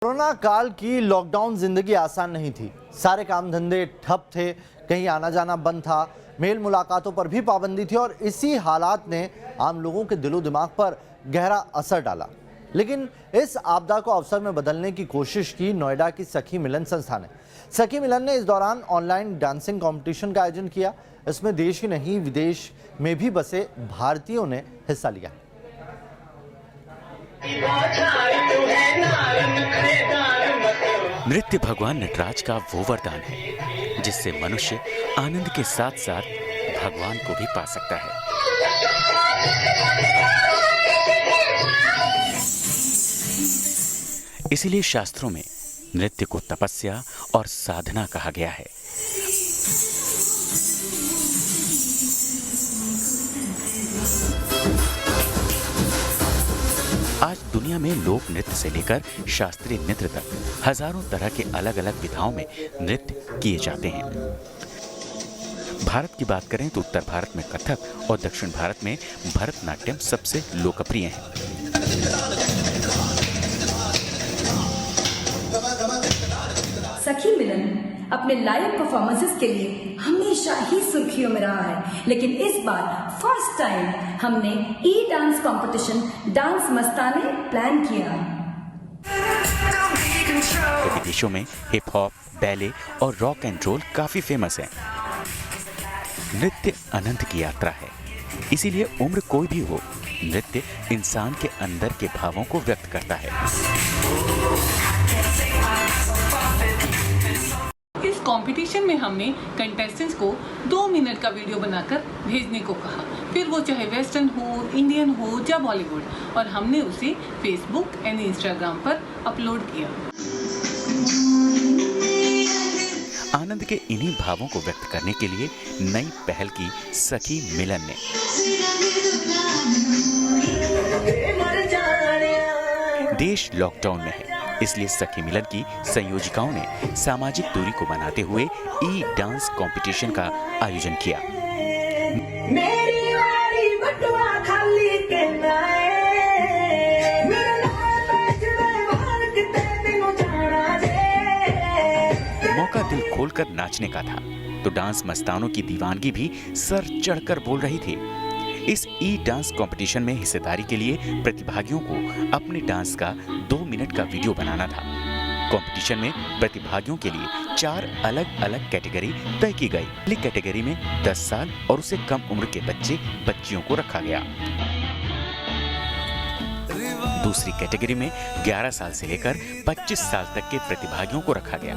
Corona काल की lockdown जिंदगी आसान नहीं थी। सारे काम धंधे ठप थे, कहीं आना जाना बंद था, मेल मुलाकातों पर भी पाबंदी थी और इसी हालात ने आम लोगों के दिलो दिमाग पर गहरा असर डाला। लेकिन इस आपदा को अवसर में बदलने की कोशिश की नोएडा की सखी मिलन संस्था ने। सखी मिलन ने इस दौरान ऑनलाइन डांसिंग कंपटीशन का आयोजन किया। इसमें देश ही नहीं विदेश में भी बसे भारतीयों ने हिस्सा लिया। नृत्य भगवान नटराज का वो वरदान है जिससे मनुष्य आनंद के साथ साथ भगवान को भी पा सकता है। इसीलिए शास्त्रों में नृत्य को तपस्या और साधना कहा गया है। आज दुनिया में लोक नृत्य से लेकर शास्त्रीय नृत्य तक हजारों तरह के अलग अलग विधाओं में नृत्य किए जाते हैं। भारत की बात करें तो उत्तर भारत में कथक और दक्षिण भारत में भरतनाट्यम सबसे लोकप्रिय हैं। सखी मिलन अपने लाइव परफॉर्मेंसेस के लिए हमेशा ही सुर्खियों में रहा है, लेकिन इस बार फर्स्ट टाइम हमने ई डांस कंपटीशन डांस मस्ताने प्लान किया। विदेशों में हिप हॉप, बैले और रॉक एंड रोल काफी फेमस है। नृत्य अनंत की यात्रा है, इसीलिए उम्र कोई भी हो, नृत्य इंसान के अंदर के भावों को व्यक्त करता है। इस कंपटीशन में हमने कंटेस्टेंट्स को 2 मिनट का वीडियो बनाकर भेजने को कहा, फिर वो चाहे वेस्टर्न हो, इंडियन हो या बॉलीवुड, और हमने उसे फेसबुक एंड इंस्टाग्राम पर अपलोड किया। आनंद के इन्हीं भावों को व्यक्त करने के लिए नई पहल की सखी मिलन ने। देश लॉकडाउन में है, इसलिए सखी मिलन की संयोजिकाओं ने सामाजिक दूरी को बनाते हुए ई डांस कंपटीशन का आयोजन किया। मौका दिल खोलकर नाचने का था, तो डांस मस्तानों की दीवानगी भी सर चढ़कर बोल रही थी। इस ई डांस कंपटीशन में हिस्सेदारी के लिए प्रतिभागियों को अपने डांस का 2 मिनट का वीडियो बनाना था। कंपटीशन में प्रतिभागियों के लिए 4 अलग अलग कैटेगरी तय की गई। पहली कैटेगरी में 10 साल और उससे कम उम्र के बच्चे बच्चियों को रखा गया। दूसरी कैटेगरी में 11 साल से लेकर 25 साल तक के प्रतिभागियों को रखा गया।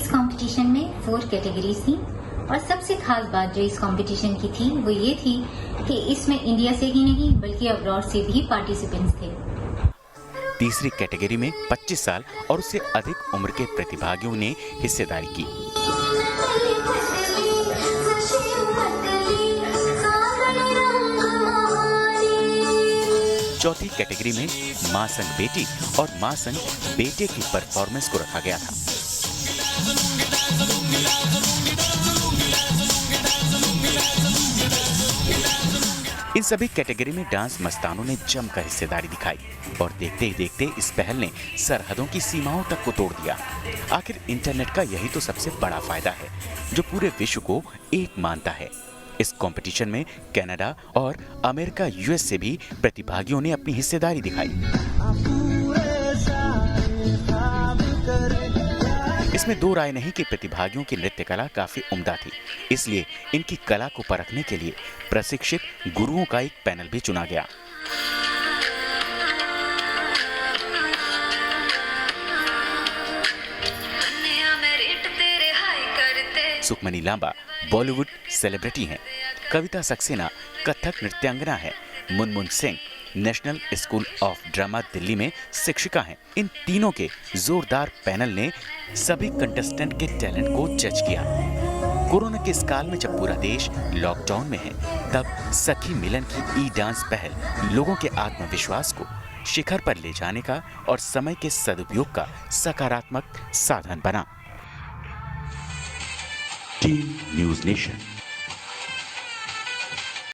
कंपटीशन में 4 कैटेगरीज थी और सबसे खास बात जो इस कंपटीशन की थी वो ये थी कि इसमें इंडिया से ही नहीं बल्कि अब्रॉड से भी पार्टिसिपेंट्स थे। तीसरी कैटेगरी में 25 साल और उससे अधिक उम्र के प्रतिभागियों ने हिस्सेदारी की। चौथी कैटेगरी में मां संग बेटी और मां संग बेटे की परफॉर्मेंस को रखा गया था। इन सभी कैटेगरी में डांस मस्तानों ने जमकर हिस्सेदारी दिखाई और देखते ही देखते इस पहल ने सरहदों की सीमाओं तक को तोड़ दिया। आखिर इंटरनेट का यही तो सबसे बड़ा फायदा है जो पूरे विश्व को एक मानता है। इस कंपटीशन में कनाडा और अमेरिका यूएस से भी प्रतिभागियों ने अपनी हिस्सेदारी दिखाई। इसमें 2 राय नहीं कि प्रतिभागियों की नृत्य कला काफी उम्दा थी, इसलिए इनकी कला को परखने के लिए प्रशिक्षित गुरुओं का एक पैनल भी चुना गया। सुखमनी लांबा बॉलीवुड सेलिब्रिटी हैं, कविता सक्सेना कथक नृत्यांगना है, Munmun Singh national school of drama Delhi में शिक्षिका हैं। इन तीनों के जोरदार पैनल ने सभी कंटेस्टेंट के टैलेंट को जज किया। कोरोना के इस काल में जब पूरा देश लॉकडाउन में है, तब सखी मिलन की ई डांस पहल लोगों के आत्मविश्वास को शिखर पर ले जाने का और समय के सदुपयोग का सकारात्मक साधन बना। Team news nation.